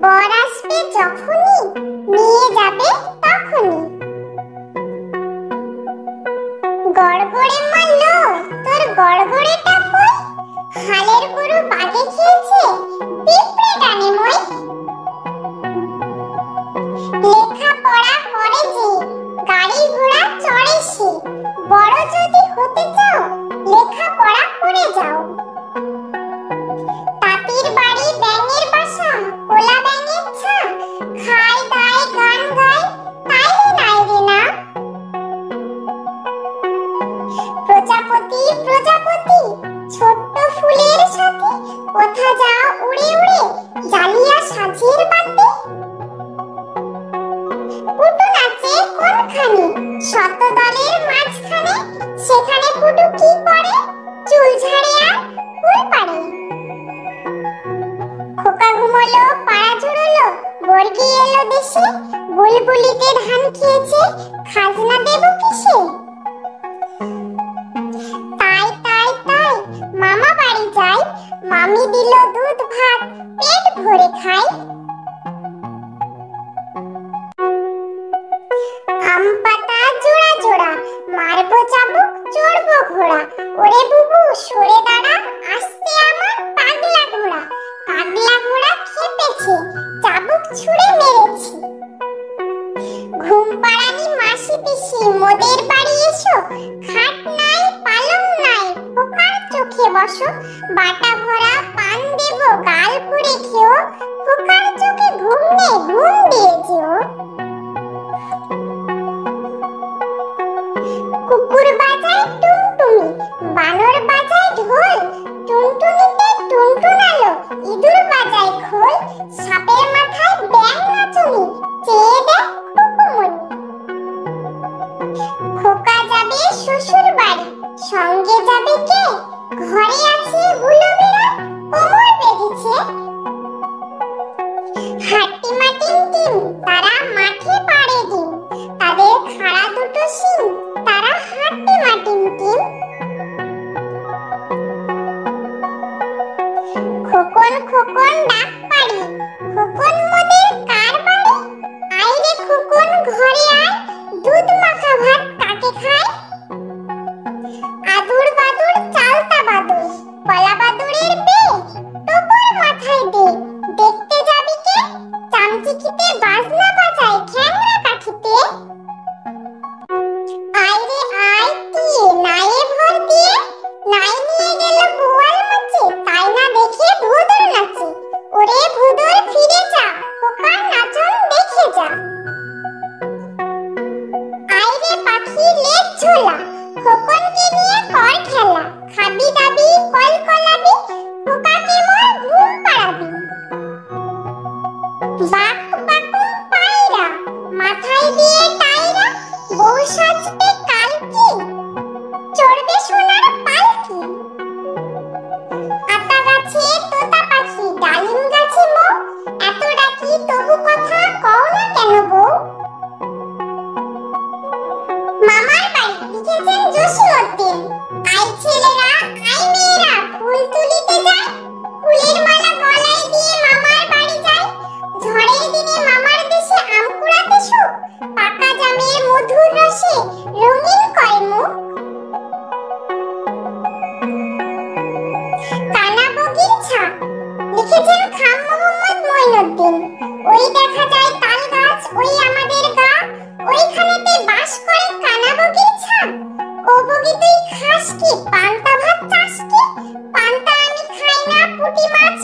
বর আসবে যখনই, নিয়ে যাবে তখনই। গড়গড়ে মারল তোর গড়গড়েটা কই, হালের গরু বাগে খেয়েছে, পিঁপড়ে টানে মই। লেখা পড়া করে যে, গাড়ি ঘোড়া চড়ে সে, বড় যদি হতে চাও লেখা পড়া করে যাও। তাঁতির বাড়ি ব্যাঙের বাসা, কোলা ব্যাঙের ছা, খায় দায় গান গায় তাইলে নাই রে না। প্রজাপতি প্রজাপতি ছোট্ট ফুলের সাথে, কোথা যাও উড়ে উড়ে জ্বালিয়া সাঁঝের বাতি। পুটু নাচে কোনখানে, শত দলের মাঝখানে, সেখানে পুটু কি করে, চুল ঝাড়ে আর ফুল পাড়ে। খোকা ঘুমোলো পাড়া ঝুড়োলো, বর্গি এলো দেশে, বুলবুলিতে ধান খেয়েছে, খাজনা দেব কিসে। তাই তাই তাই মামা বাড়ি যাই, মামি দিল দুধ ভাত, পেট ভরে খাই। আম পাতা জোড়া জোড়া, মারবো চাবুক চড়বো ঘোড়া, ওরে বুবু সরে দাঁড়া, আসছে আমার পাগলা ঘোড়া। পাগলা ঘোড়া খেপেছে, চাবুক ছুঁড়ে মেরেছে। ঘুম পাড়ানি মাসি পিসি মোদের বাড়ি এসো, খাট নাই পালং নাই খোকার চোখে বসো, বাটা ভরা পান দেব গাল ভরে খেও, খোকার চোখে ঘুম নেই ঘুম দিয়ে যেও। কুকুর বাজায় টুনটুনি, বানর বাজায় ঢোল, টুনটুনিতে টুনটুনালো, ইঁদুর বাজায় খোল, সাপের মাথায় ব্যাঙ নাচুনি, চেয়ে দেখ খুকুমনি। খোকা যাবে শ্বশুর বাড়ি, সঙ্গে যাবে কে, ঘরে আছে বুলো বিড়াল, কোমর বেঁধেছে। হাট্টিমা টিমটিম তারা মাঠে পাড়ে ডিম, তাদের খাড়া দুটো শিং, তারা হাট্টিমা টিমটিম। খোকন খোকন ডাক পাড়ি, খোকন মোদের কার বাড়ি, আয় রে খোকন ঘরে আয়, দুধ মাখা ভাত কাকে খায়। আদুর বাদুর চালতা বাদুর, কলা বাদুরের বেয়ে, টোপর মাথায় দে, দেখতে যাবি কে, চামচিকিতে বাজনা বাজায় খ্যাংরা কাঠিতে। আয় রে আয় দিয়ে নায়ে ভর দিয়ে, নাই নিয়ে গেল বোয়াল মাছে, তাই না দেখে ভোদর নাচে, ওরে ভোদর ফিরে যা, খোকার নাচন দেখে যা। আয় রে পাখি লেজ ঝোলা, খোকনকে নিয়ে কর খেলা, খাবি দাবি কল কলাবি, খোকাকে মোর ঘুম পাড়াবি। বাক বাকুম পায়রা, মাথায় দিয়ে টায়রা, বউ সাজবে কালকি, চড়বে সোনার পালকি। আতা গাছে তোতা পাখি, ডালিম গাছে মৌ, এত ডাকি তবু কথা কও না কেন বউ। মামার বাড়ি লিখেছেন জসীমউদ্দিন। আই ছেলেরা আই মেয়েরা ফুল তুলিতে যায়, ফুলের মালা গলায় দিয়ে মামার বাড়ি যায়। ঝড়ের দিনে মামার দেশে আম কুড়াতে সুখ, পাকা জামের মধুর রসে রঙিন কয় মুখ। কানা বগির ছা লিখেছেন খান মোহাম্মদ মঈনুদ্দিন। ওই দেখা যায় তাল গাছ, ওই আমাদের গা, ওইখানেতে বাস করে কানা বগির ছা। ও বগি তুই খাস কি, পান্তা ভাত চাস কি, পান্তা আমি খাই না, পুঁটি মাছ